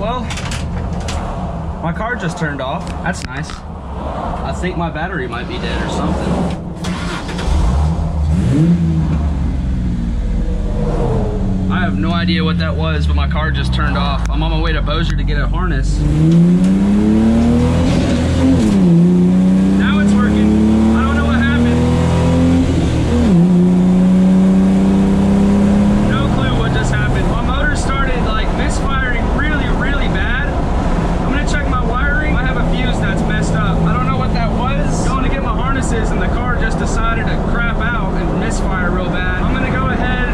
well, my car just turned off. That's nice. I think my battery might be dead or something. I have no idea what that was, but my car just turned off. I'm on my way to Bossier to get a harness. Now it's working. I don't know what happened. No clue what just happened. My motor started like misfiring really, really bad. I'm gonna check my wiring. I have a fuse that's messed up. I don't know what that was. Going to get my harnesses and the car just decided to crap out and misfire real bad. I'm gonna go ahead,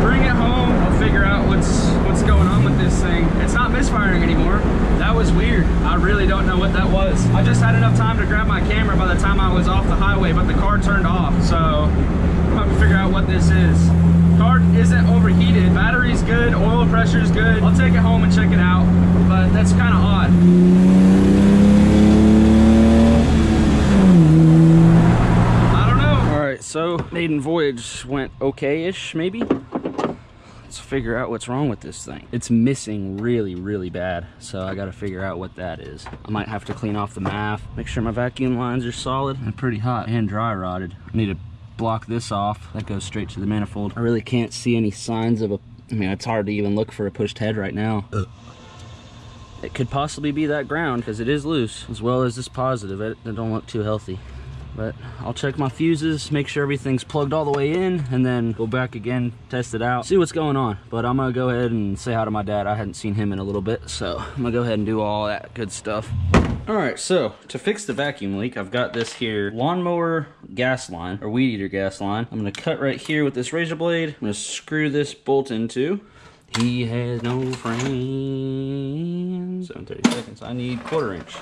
bring it home. I'll figure out what's going on with this thing. It's not misfiring anymore. That was weird. I really don't know what that was. I just had enough time to grab my camera by the time I was off the highway, but the car turned off. So I'm gonna have to figure out what this is. Car isn't overheated. Battery's good. Oil pressure's good. I'll take it home and check it out, but that's kind of odd. I don't know. All right, so maiden voyage went okay-ish, maybe. Let's figure out what's wrong with this thing. It's missing really, really bad, so I gotta figure out what that is. I might have to clean off the MAF, make sure my vacuum lines are solid and pretty hot and dry rotted. I need to block this off. That goes straight to the manifold. I really can't see any signs of I mean, it's hard to even look for a pushed head right now. It could possibly be that ground, because it is loose, as well as this positive. It don't look too healthy. But I'll check my fuses, make sure everything's plugged all the way in, and then go back again, test it out, see what's going on. But I'm gonna go ahead and say hi to my dad. I hadn't seen him in a little bit, so I'm gonna go ahead and do all that good stuff. All right, so to fix the vacuum leak, I've got this here lawnmower gas line, or weed eater gas line. I'm gonna cut right here with this razor blade. I'm gonna screw this bolt into. He has no friends. 7:30 seconds. I need 1/4 inch.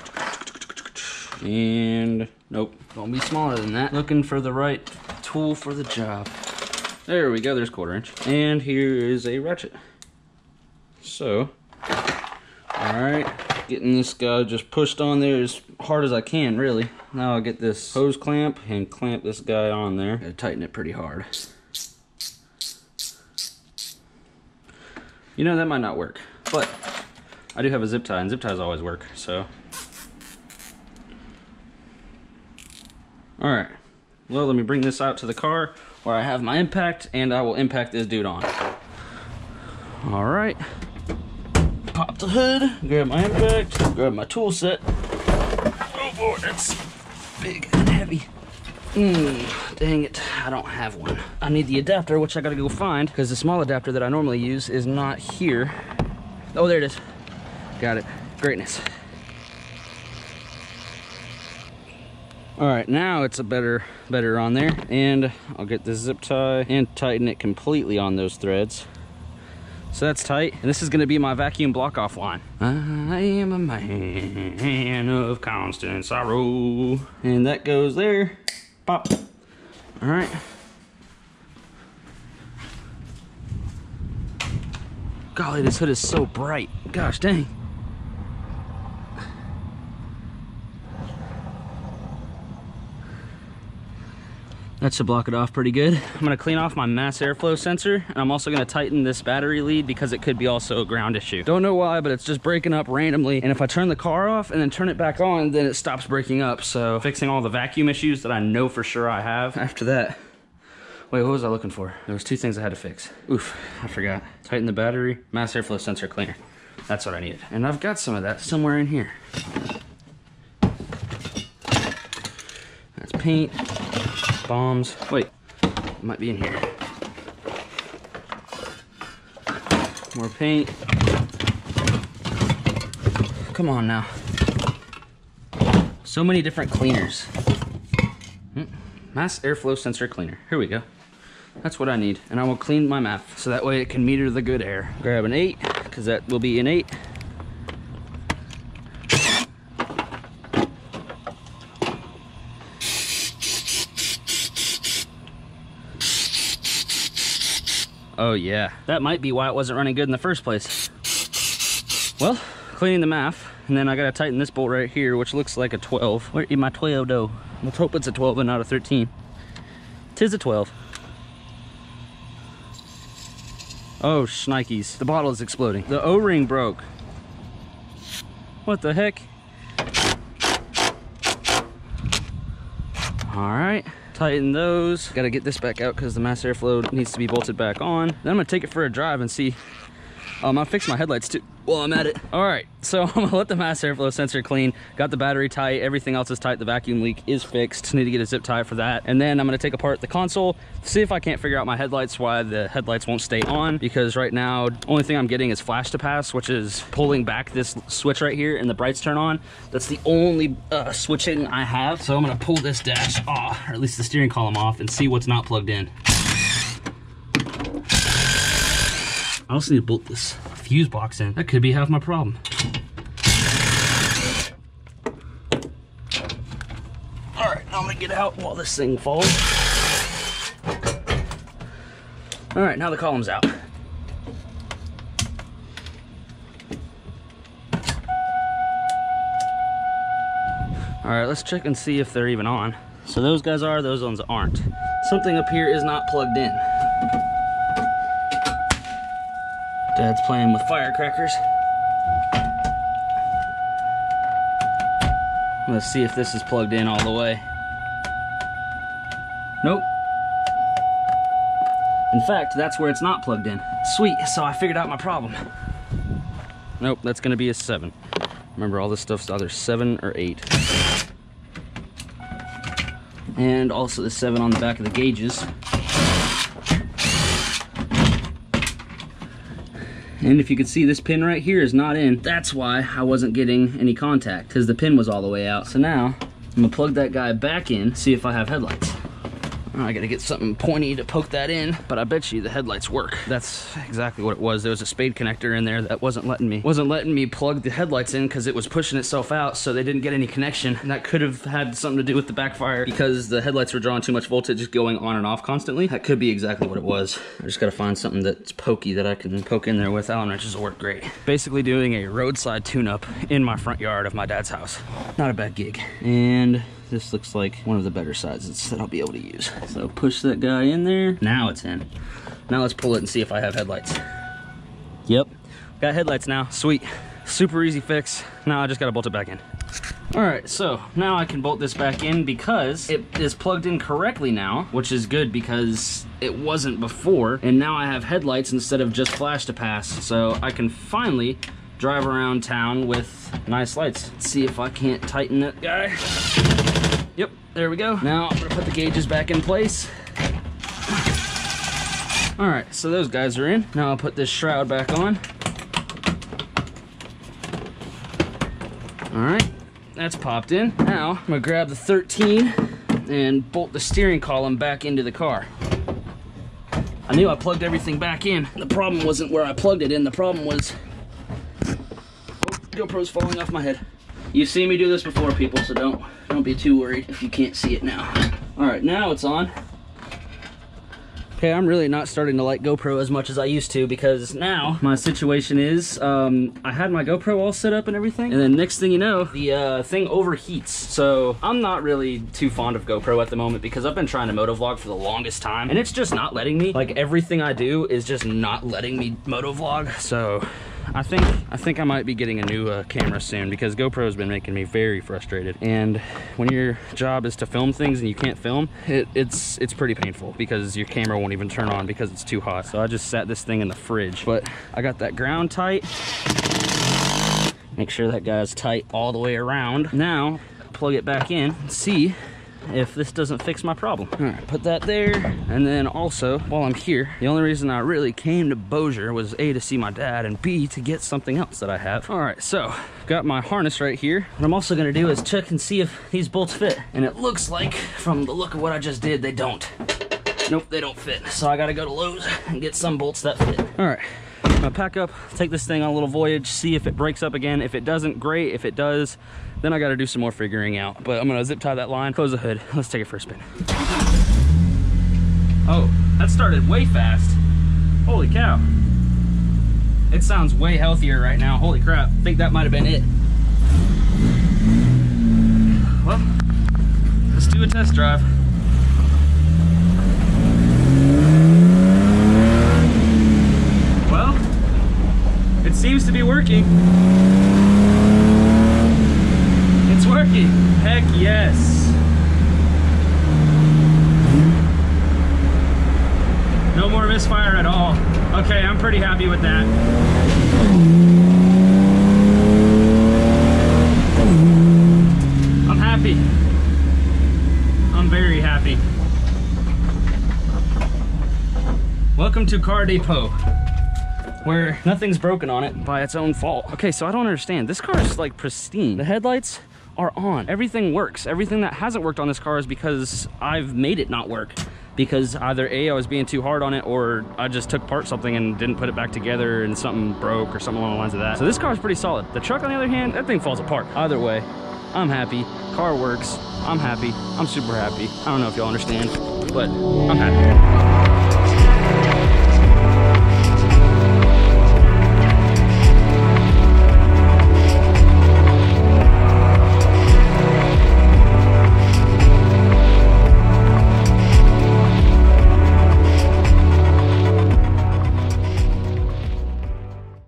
And nope, gonna be smaller than that. Looking for the right tool for the job. There we go, there's 1/4 inch. And here is a ratchet. So, all right, getting this guy just pushed on there as hard as I can, really. Now I'll get this hose clamp and clamp this guy on there. Gotta tighten it pretty hard. You know, that might not work, but I do have a zip tie, and zip ties always work, so. All right, well, let me bring this out to the car where I have my impact, and I will impact this dude on. All right, pop the hood, grab my impact, grab my tool set. Oh boy, that's big and heavy. Dang it, I don't have one. I need the adapter, which I gotta go find, because the small adapter that I normally use is not here. Oh, there it is. Got it. Greatness. All right, now it's a better on there, and I'll get this zip tie and tighten it completely on those threads. So that's tight, and this is gonna be my vacuum block off line. I am a man of constant sorrow. And that goes there. Pop. All right. Golly, this hood is so bright. Gosh dang. That should block it off pretty good. I'm gonna clean off my mass airflow sensor, and I'm also gonna tighten this battery lead because it could be also a ground issue. Don't know why, but it's just breaking up randomly. And if I turn the car off and then turn it back on, then it stops breaking up. So fixing all the vacuum issues that I know for sure I have. After that, wait, what was I looking for? There was 2 things I had to fix. Oof, I forgot. Tighten the battery, mass airflow sensor cleaner. That's what I needed. And I've got some of that somewhere in here. That's paint. Bombs. Wait, it might be in here. More paint. Come on now. So many different cleaners. Mass airflow sensor cleaner. Here we go. That's what I need. And I will clean my MAF so that way it can meter the good air. Grab an 8, because that will be an 8. Oh yeah, that might be why it wasn't running good in the first place. Well, cleaning the MAF, and then I gotta tighten this bolt right here, which looks like a 12. Where is my 12 though? Let's hope it's a 12 and not a 13. 'Tis a 12. Oh, shnikes. The bottle is exploding. The O-ring broke. What the heck? All right, tighten those. Got to get this back out because the mass airflow needs to be bolted back on. Then I'm gonna take it for a drive and see. I'll fix my headlights too while I'm at it. All right, so I'm gonna let the mass airflow sensor clean. Got the battery tight, everything else is tight. The vacuum leak is fixed. Need to get a zip tie for that. And then I'm gonna take apart the console, see if I can't figure out my headlights, why the headlights won't stay on. Because right now, only thing I'm getting is flash to pass, which is pulling back this switch right here and the brights turn on. That's the only switching I have. So I'm gonna pull this dash off, or at least the steering column off, and see what's not plugged in. I also need to bolt this fuse box in. That could be half my problem. All right, now I'm gonna get out while this thing falls. All right, now the column's out. All right, let's check and see if they're even on. So those guys are, those ones aren't. Something up here is not plugged in. Dad's playing with firecrackers. Let's see if this is plugged in all the way. Nope. In fact, that's where it's not plugged in. Sweet, so I figured out my problem. Nope, that's gonna be a 7. Remember, all this stuff's either 7 or 8. And also the 7 on the back of the gauges. And if you can see, this pin right here is not in. That's why I wasn't getting any contact, because the pin was all the way out. So now, I'm gonna plug that guy back in, see if I have headlights. I gotta get something pointy to poke that in, but I bet you the headlights work. That's exactly what it was. There was a spade connector in there that wasn't letting me plug the headlights in because it was pushing itself out, so they didn't get any connection. And that could have had something to do with the backfire because the headlights were drawing too much voltage, just going on and off constantly. That could be exactly what it was. I just gotta find something that's pokey that I can poke in there with. Allen wrenches will work great. Basically doing a roadside tune-up in my front yard of my dad's house. Not a bad gig. And this looks like one of the better sizes that I'll be able to use. So push that guy in there. Now it's in. Now let's pull it and see if I have headlights. Yep, got headlights now. Sweet. Super easy fix. Now I just gotta bolt it back in. All right, so now I can bolt this back in because it is plugged in correctly now, which is good because it wasn't before. And now I have headlights instead of just flash to pass. So I can finally drive around town with nice lights. Let's see if I can't tighten that guy. Yep, there we go. Now I'm gonna put the gauges back in place. All right, so those guys are in. Now I'll put this shroud back on. All right, that's popped in. Now I'm gonna grab the 13 and bolt the steering column back into the car. I knew I plugged everything back in. The problem wasn't where I plugged it in. The problem was, oh, GoPro's falling off my head. You've seen me do this before, people, so don't be too worried if you can't see it now. All right, now it's on. Okay, I'm really not starting to like GoPro as much as I used to because now my situation is I had my GoPro all set up and everything, and then next thing you know, the thing overheats. So I'm not really too fond of GoPro at the moment because I've been trying to motovlog for the longest time, and it's just not letting me. Like, everything I do is just not letting me motovlog. So I think I might be getting a new camera soon because GoPro has been making me very frustrated. And when your job is to film things and you can't film, it's pretty painful because your camera won't even turn on because it's too hot. So I just sat this thing in the fridge, but I got that ground tight. Make sure that guy's tight all the way around. Now plug it back in and see if this doesn't fix my problem. All right, put that there. And then also, while I'm here, the only reason I really came to Bossier was A, to see my dad, and B, to get something else that I have. All right, so got my harness right here. What I'm also gonna do is check and see if these bolts fit. And it looks like, from the look of what I just did, they don't. Nope, they don't fit. So I gotta go to Lowe's and get some bolts that fit. All right, I'm gonna pack up, take this thing on a little voyage, see if it breaks up again. If it doesn't, great. If it does, then I gotta do some more figuring out. But I'm gonna zip tie that line, close the hood. Let's take it for a spin. Oh, that started way fast. Holy cow. It sounds way healthier right now. Holy crap, I think that might have been it. Well, let's do a test drive. Well, it seems to be working. working. Heck yes. No more misfire at all. Okay, I'm pretty happy with that. I'm happy. I'm very happy. Welcome to Car Depot, where nothing's broken on it by its own fault. Okay, so I don't understand. This car is like pristine. The headlights are on. Everything works. Everything that hasn't worked on this car is because I've made it not work. Because either A, I was being too hard on it, or I just took apart something and didn't put it back together and something broke or something along the lines of that. So this car is pretty solid. The truck, on the other hand, that thing falls apart. Either way, I'm happy. Car works. I'm happy. I'm super happy. I don't know if y'all understand, but I'm happy.